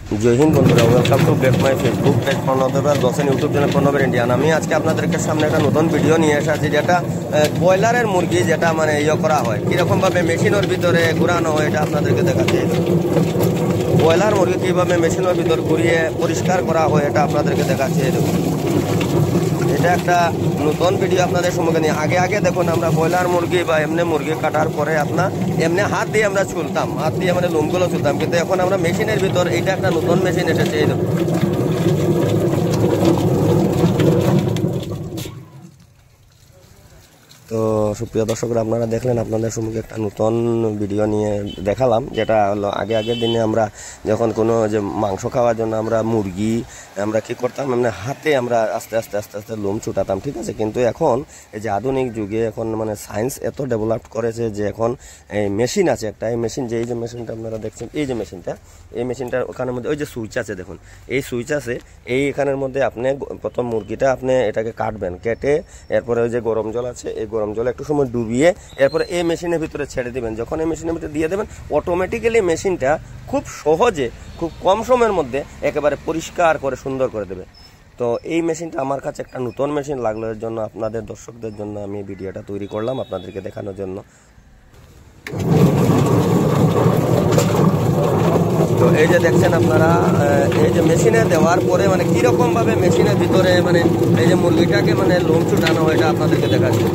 জয় হিন্দ বন্ধুরা, welcome to back my Facebook page প্রণবের দোসেন ইউটিউব চ্যানেল প্রণবের ইন্ডিয়ান। আমি আজকে আপনাদেরকে সামনে একটা নতুন ভিডিও নিয়ে এসেছি, যেটা ব্রয়লারের মুরগি যেটা মানে করা হয়, কীরকমভাবে মেশিনের ভিতরে ঘুরানো হয় এটা আপনাদেরকে দেখাচ্ছি। ব্রয়লার মুরগি কীভাবে মেশিনের ভিতর ঘুরিয়ে পরিষ্কার করা হয় এটা আপনাদেরকে দেখাচ্ছি। এটা একটা নতুন ভিডিও আপনাদের সম্মুখে নিয়ে। আগে দেখুন, আমরা ব্রয়লার মুরগি বা এমনি মুরগি কাটার পরে আপনার এমনি হাত দিয়ে আমরা চুলতাম, হাত দিয়ে মানে লোমগুলো চুলতাম, কিন্তু এখন আমরা মেশিনের ভিতর এইটা একটা নতুন মেশিন এসেছে। তো সুপ্রিয় দর্শকরা, আপনারা দেখলেন, আপনাদের সম্মুখে একটা নতুন ভিডিও নিয়ে দেখালাম, যেটা হলো আগের দিনে আমরা যখন কোনো যে মাংস খাওয়ার জন্য আমরা মুরগি আমরা কী করতাম, মানে হাতে আমরা আস্তে আস্তে লোম ছুটাতাম, ঠিক আছে। কিন্তু এখন এই যে আধুনিক যুগে এখন মানে সায়েন্স এত ডেভেলপ করেছে যে এখন এই মেশিন আছে একটা, এই মেশিন এই যে মেশিনটা আপনারা দেখছেন, এই যে মেশিনটার ওখানের মধ্যে ওই যে সুইচ আছে, দেখুন এই সুইচ আছে, এখানের মধ্যে আপনি প্রথম মুরগিটা আপনি এটাকে কাটবেন, কেটে এরপরে ওই যে গরম জল আছে, এই গরম জলে একটু সময় ডুবিয়ে এরপরে এই মেশিনের ভিতরে ছেড়ে দিবেন। যখন এই মেশিনের ভিতরে দিয়ে দেবেন, অটোমেটিক্যালি মেশিনটা খুব সহজে খুব কম সময়ের মধ্যে একেবারে পরিষ্কার করে সুন্দর করে দেবে। তো এই মেশিনটা আমার কাছে একটা নতুন মেশিন লাগলো, এর জন্য আপনাদের দর্শকদের জন্য আমি ভিডিওটা তৈরি করলাম আপনাদেরকে দেখানোর জন্য। তো এই যে দেখছেন আপনারা, এই যে মেশিনে দেওয়ার পরে মানে কীরকম ভাবে মেশিনের ভিতরে মানে এই যে মুরগিটাকে মানে লোম ছুটানো হয় এটা আপনাদেরকে দেখাচ্ছি।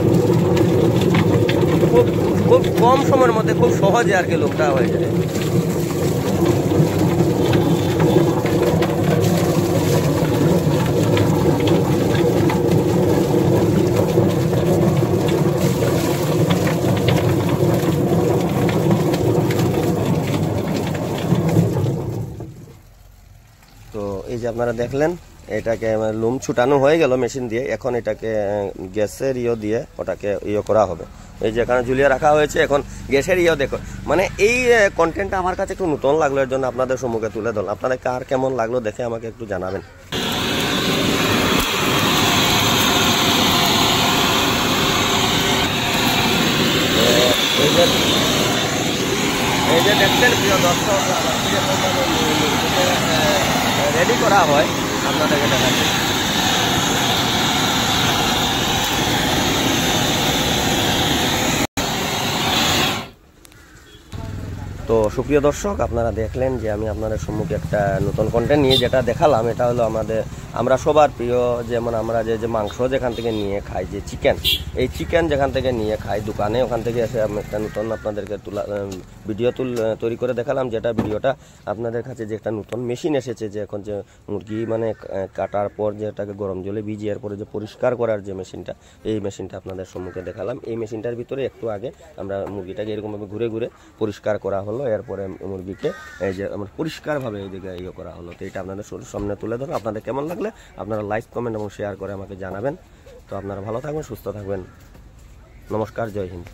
খুব কম সময়ের মধ্যে খুব সহজে আর কি লোমটা হয়ে যায়। তো এই যে আপনারা দেখলেন, এটাকে লোম ছুটানো হয়ে গেল মেশিন দিয়ে। এখন এটাকে গ্যাসের দিয়ে ওটাকে করা হবে। এই যে এখানে ঝুলিয়ে রাখা হয়েছে, এখন গ্যাসের দেখো, মানে এই কন্টেন্টটা আমার কাছে একটু নতুন লাগলো, এর জন্য আপনাদের সম্মুখে তুলে ধরলাম। আপনাদের কার কেমন লাগলো দেখে আমাকে একটু জানাবেন। এই যে দেখছেন প্রিয় দর্শক, রেডি করা হয় আপনাদেরকে দেখাচ্ছি। তো সুপ্রিয় দর্শক, আপনারা দেখলেন যে আমি আপনাদের সম্মুখে একটা নতুন কন্টেন্ট নিয়ে যেটা দেখালাম, এটা হলো আমরা সবার প্রিয়, যেমন আমরা যে মাংস যেখান থেকে নিয়ে খাই, যে চিকেন, এই চিকেন যেখান থেকে নিয়ে খাই দোকানে, ওখান থেকে এসে আমি একটা নতুন আপনাদেরকে ভিডিও তৈরি করে দেখালাম। যেটা ভিডিওটা আপনাদের কাছে যে একটা নতুন মেশিন এসেছে, যে এখন যে মুরগি মানে কাটার পর যেটাকে গরম জলে ভিজিয়ে এরপরে যে পরিষ্কার করার যে মেশিনটা, এই মেশিনটা আপনাদের সম্মুখে দেখালাম। এই মেশিনটার ভিতরে একটু আগে আমরা মুরগিটাকে এরকমভাবে ঘুরে ঘুরে পরিষ্কার করা হলো, এরপরে মুরগিকে এই যে আমার পরিষ্কারভাবে এইদিকে করা হলো। তো এটা আপনাদের সামনে তুলে ধরো। আপনাদের কেমন লাগলে আপনারা লাইক, কমেন্ট এবং শেয়ার করে আমাকে জানাবেন। তো আপনারা ভালো থাকবেন, সুস্থ থাকবেন। নমস্কার, জয় হিন্দ।